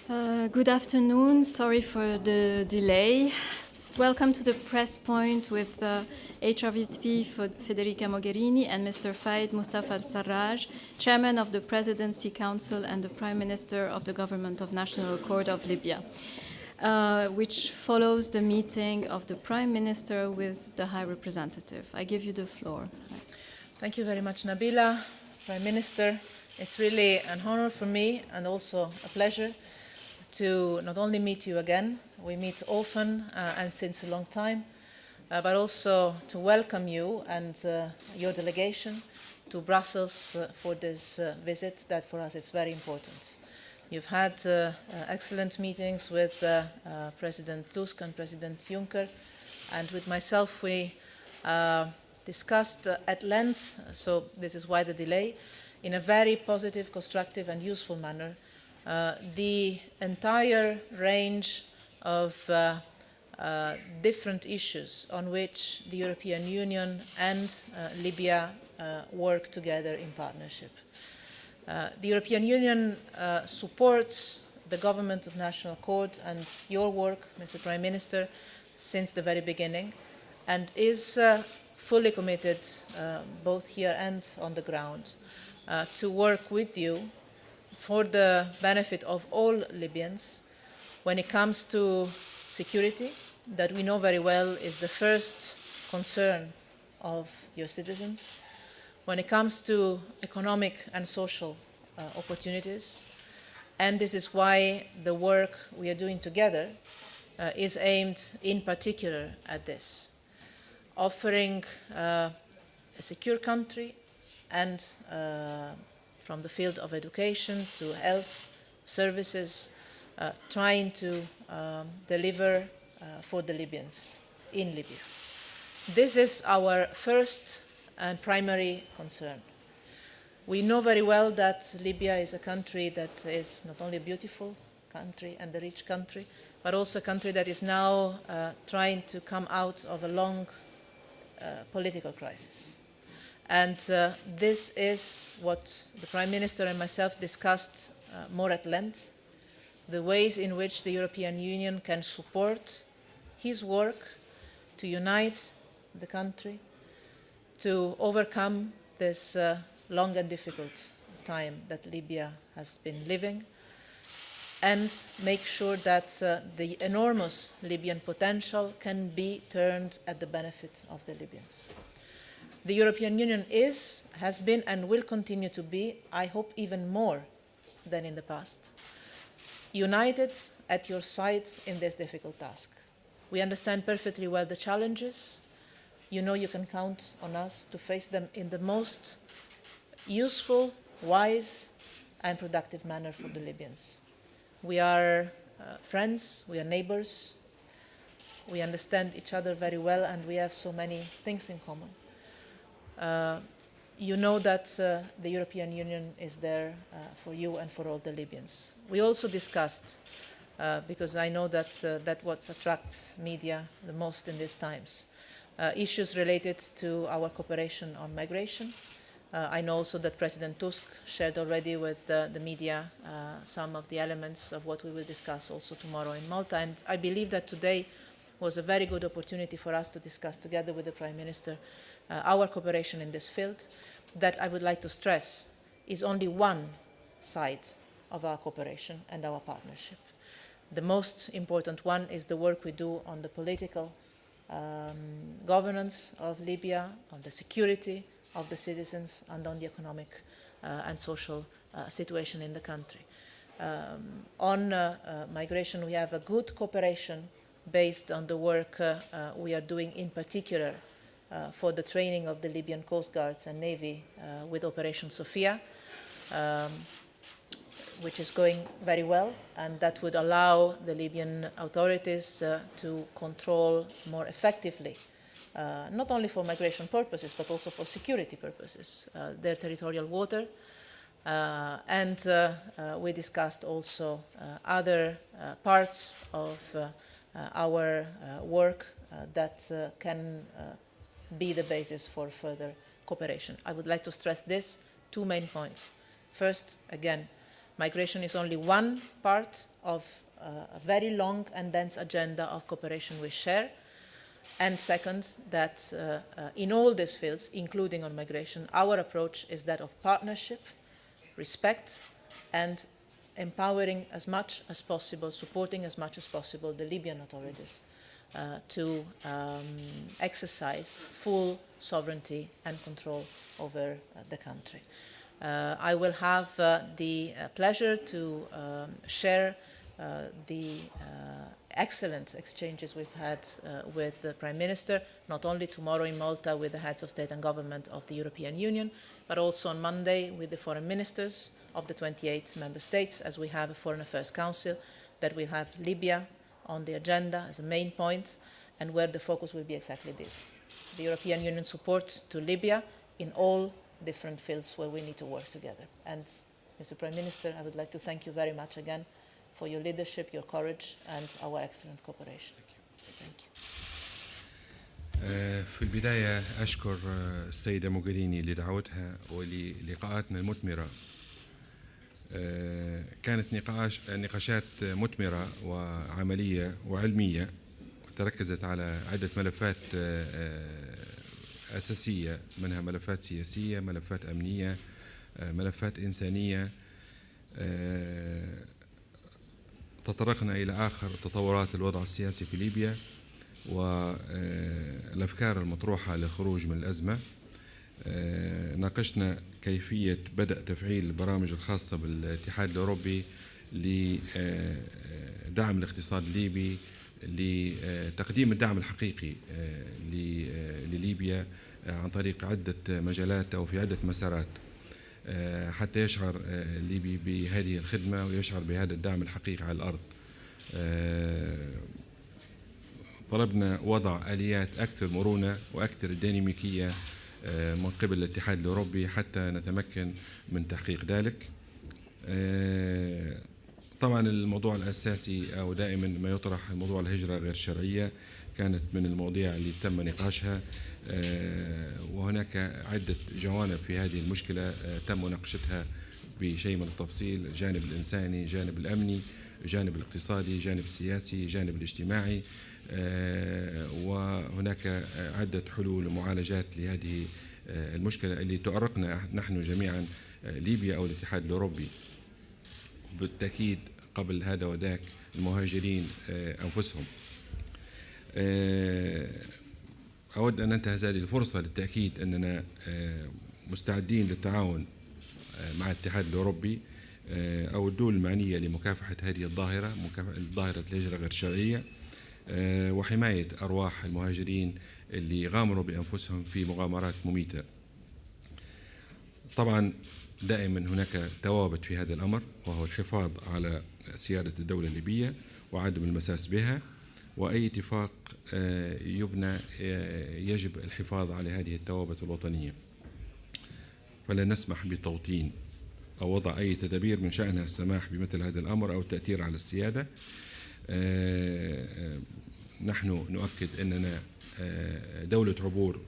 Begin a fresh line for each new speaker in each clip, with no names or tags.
Good afternoon. Sorry for the delay. Welcome to the press point with HRVP Federica Mogherini and Mr. Faid Mustafa Sarraj, Chairman of the Presidency Council and the Prime Minister of the Government of National Accord of Libya, which follows the meeting of the Prime Minister with the High Representative. I give you the floor.
Thank you very much, Nabila. Prime Minister, it's really an honor for me and also a pleasure to not only meet you again, we meet often and since a long time, but also to welcome you and your delegation to Brussels for this visit that for us is very important. You've had excellent meetings with President Tusk and President Juncker, and with myself we discussed at length, so this is why the delay, in a very positive, constructive and useful manner the entire range of different issues on which the European Union and Libya work together in partnership. The European Union supports the Government of National Accord and your work, Mr. Prime Minister, since the very beginning, and is fully committed, both here and on the ground, to work with you for the benefit of all Libyans when it comes to security, that we know very well is the first concern of your citizens, when it comes to economic and social opportunities, and this is why the work we are doing together is aimed in particular at this, offering a secure country and from the field of education to health services, trying to deliver for the Libyans in Libya. This is our first and primary concern. We know very well that Libya is a country that is not only a beautiful country and a rich country, but also a country that is now trying to come out of a long political crisis. And this is what the Prime Minister and myself discussed more at length, the ways in which the European Union can support his work to unite the country, to overcome this long and difficult time that Libya has been living, and make sure that the enormous Libyan potential can be turned at the benefit of the Libyans. The European Union has been and will continue to be, I hope even more than in the past, united at your side in this difficult task. We understand perfectly well the challenges. You know you can count on us to face them in the most useful, wise and productive manner for the Libyans. We are friends, we are neighbors, we understand each other very well, and we have so many things in common. You know that the European Union is there for you and for all the Libyans. We also discussed, because I know that that's what attracts media the most in these times, issues related to our cooperation on migration. I know also that President Tusk shared already with the media some of the elements of what we will discuss also tomorrow in Malta, and I believe that today was a very good opportunity for us to discuss together with the Prime Minister our cooperation in this field, that I would like to stress is only one side of our cooperation and our partnership. The most important one is the work we do on the political governance of Libya, on the security of the citizens, and on the economic and social situation in the country. On migration, we have a good cooperation based on the work we are doing in particular for the training of the Libyan Coast Guards and Navy with Operation Sophia, which is going very well, and that would allow the Libyan authorities to control more effectively, not only for migration purposes, but also for security purposes, their territorial water. And we discussed also other parts of our work that can be the basis for further cooperation. I would like to stress this, two main points. First, again, migration is only one part of a very long and dense agenda of cooperation we share. And second, that in all these fields, including on migration, our approach is that of partnership, respect, and empowering as much as possible, supporting as much as possible the Libyan authorities to exercise full sovereignty and control over the country. I will have the pleasure to share the excellent exchanges we've had with the Prime Minister, not only tomorrow in Malta with the heads of state and government of the European Union, but also on Monday with the foreign ministers of the 28 member states, as we have a Foreign Affairs Council that will have Libya on the agenda as a main point, and where the focus will be exactly this: the European Union support to Libya in all different fields where we need to work together. And Mr. Prime Minister, I would like to thank you very much again for your leadership, your courage, and our excellent cooperation. Thank you.
في البداية أشكر السيدة موغريني لدعوتها وللقاءاتنا المثمرة. كانت نقاشات مثمرة وعملية وعلمية، وتركزت على عدة ملفات أساسية، منها ملفات سياسية، ملفات أمنية، ملفات إنسانية. تطرقنا إلى آخر تطورات الوضع السياسي في ليبيا والأفكار المطروحة للخروج من الأزمة. ناقشنا كيفية بدء تفعيل البرامج الخاصة بالاتحاد الأوروبي لدعم الاقتصاد الليبي، لتقديم الدعم الحقيقي لليبيا عن طريق عدة مجالات أو في عدة مسارات، حتى يشعر الليبي بهذه الخدمة ويشعر بهذا الدعم الحقيقي على الأرض. طلبنا وضع آليات أكثر مرونة وأكثر ديناميكية من قبل الاتحاد الأوروبي حتى نتمكن من تحقيق ذلك. طبعا الموضوع الأساسي أو دائما ما يطرح موضوع الهجرة غير الشرعية كانت من المواضيع اللي تم نقاشها، وهناك عدة جوانب في هذه المشكلة تم مناقشتها بشيء من التفصيل: الجانب الإنساني، الجانب الأمني، الجانب الاقتصادي، الجانب السياسي، الجانب الاجتماعي، وهناك عدة حلول ومعالجات لهذه المشكلة اللي تؤرقنا نحن جميعا ليبيا أو الاتحاد الأوروبي. بالتأكيد قبل هذا وذاك المهاجرين أنفسهم. أود أن أنتهز هذه الفرصة للتأكيد أننا مستعدين للتعاون مع الاتحاد الأوروبي أو الدول المعنية لمكافحة هذه الظاهرة، ظاهرة الهجرة غير الشرعية، وحماية أرواح المهاجرين اللي غامروا بأنفسهم في مغامرات مميتة. طبعا دائما هناك توابت في هذا الأمر، وهو الحفاظ على سيادة الدولة الليبية وعدم المساس بها، وأي اتفاق يبنى يجب الحفاظ على هذه التوابت الوطنية، فلا نسمح بتوطين أو وضع أي تدابير من شأنها السماح بمثل هذا الأمر أو التأثير على السيادة. نحن نؤكد أننا دولة عبور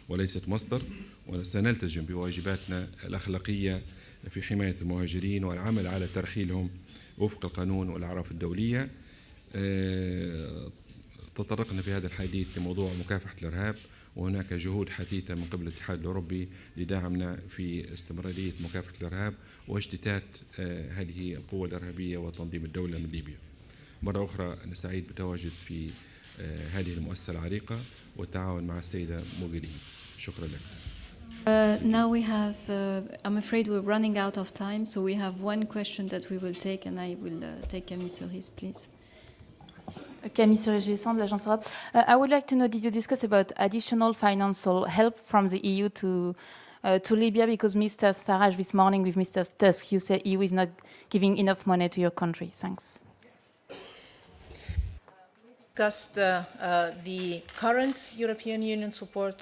وليست مصدر، وسنلتزم بواجباتنا الأخلاقية في حماية المهاجرين والعمل على ترحيلهم وفق القانون والأعراف الدولية. تطرقنا في هذا الحديث لموضوع مكافحة الإرهاب، وهناك جهود حثيثة من قبل الاتحاد الأوروبي لدعمنا في استمرارية مكافحة الإرهاب واجتثاث هذه القوة الإرهابية وتنظيم الدولة من ليبيا. مرة أخرى أنا سعيد بتواجد في هذه المؤسسة العريقة والتعاون مع السيدة موغريني. شكرا لك.
Now we have, I'm afraid we're running out of time, so we have one question that we will take, and I will take Camille Serraj, please.
Camille Serraj de l'Agence Europe. I would like to know, did you discuss about additional financial help from the EU to Libya? Because Mr. Serraj this morning with Mr. Tusk, you say EU is not giving enough money to your country. Thanks.
Discussed the current European Union support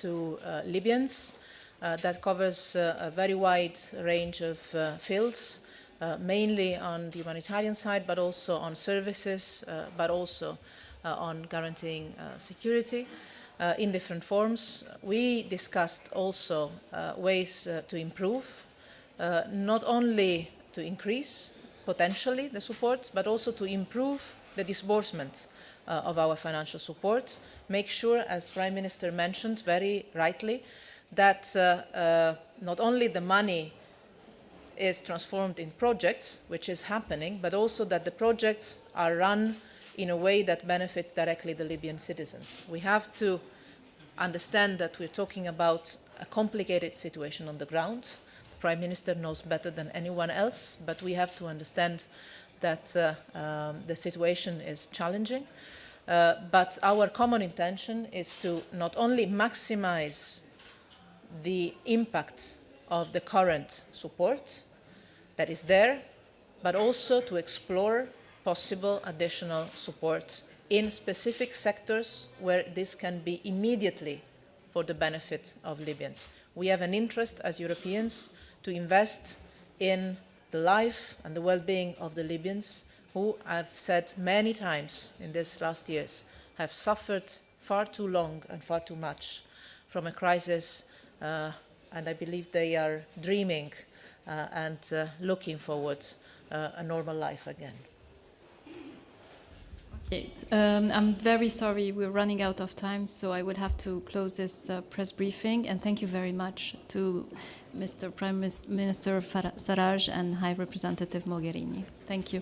to Libyans that covers a very wide range of fields, mainly on the humanitarian side, but also on services, but also on guaranteeing security in different forms. We discussed also ways to improve, not only to increase potentially the support, but also to improve the disbursement of our financial support, make sure, as Prime Minister mentioned very rightly, that not only the money is transformed in projects, which is happening, but also that the projects are run in a way that benefits directly the Libyan citizens. We have to understand that we're talking about a complicated situation on the ground. The Prime Minister knows better than anyone else, but we have to understand that the situation is challenging. But our common intention is to not only maximize the impact of the current support that is there, but also to explore possible additional support in specific sectors where this can be immediately for the benefit of Libyans. We have an interest as Europeans to invest in the life and the well-being of the Libyans who, I've said many times in these last years, have suffered far too long and far too much from a crisis, and I believe they are dreaming and looking forward a normal life again.
Okay. I'm very sorry we're running out of time, so I would have to close this press briefing. And thank you very much to Mr. Prime Minister Serraj and High Representative Mogherini. Thank you.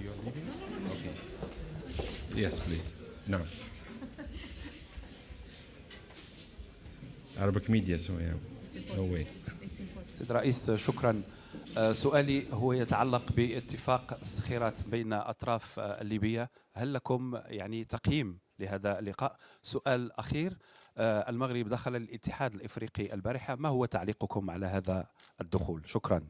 You're leaving? Okay. Yes, please. No. Arabic media, so yeah. No way.
سيد رئيس شكرا. سؤالي هو يتعلق باتفاق الصخيرات بين أطراف الليبية. هل لكم يعني تقييم لهذا اللقاء؟ سؤال أخير، المغرب دخل الاتحاد الإفريقي البارحة، ما هو تعليقكم على هذا الدخول؟ شكرا.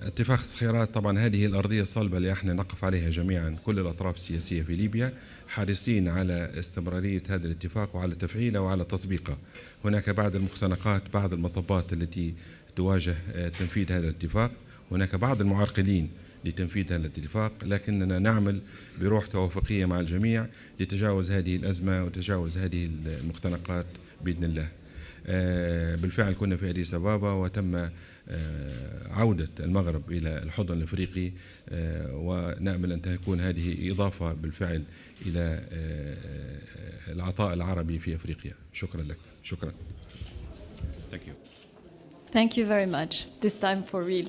اتفاق الصخيرات طبعا هذه الأرضية الصلبة اللي احنا نقف عليها جميعا كل الأطراف السياسية في ليبيا، حريصين على استمرارية هذا الاتفاق وعلى تفعيله وعلى تطبيقه. هناك بعض المختنقات، بعض المطبات التي تواجه تنفيذ هذا الاتفاق، هناك بعض المعرقلين لتنفيذ هذا الاتفاق، لكننا نعمل بروح توافقية مع الجميع لتجاوز هذه الأزمة وتجاوز هذه المختنقات بإذن الله. بالفعل كنا في أديس أبابا وتم عودة المغرب إلى الحضن الأفريقي، ونأمل أن تكون هذه إضافة بالفعل إلى العطاء العربي في أفريقيا. شكرا لك. شكرا. Thank you.
Thank you very much. This time for real.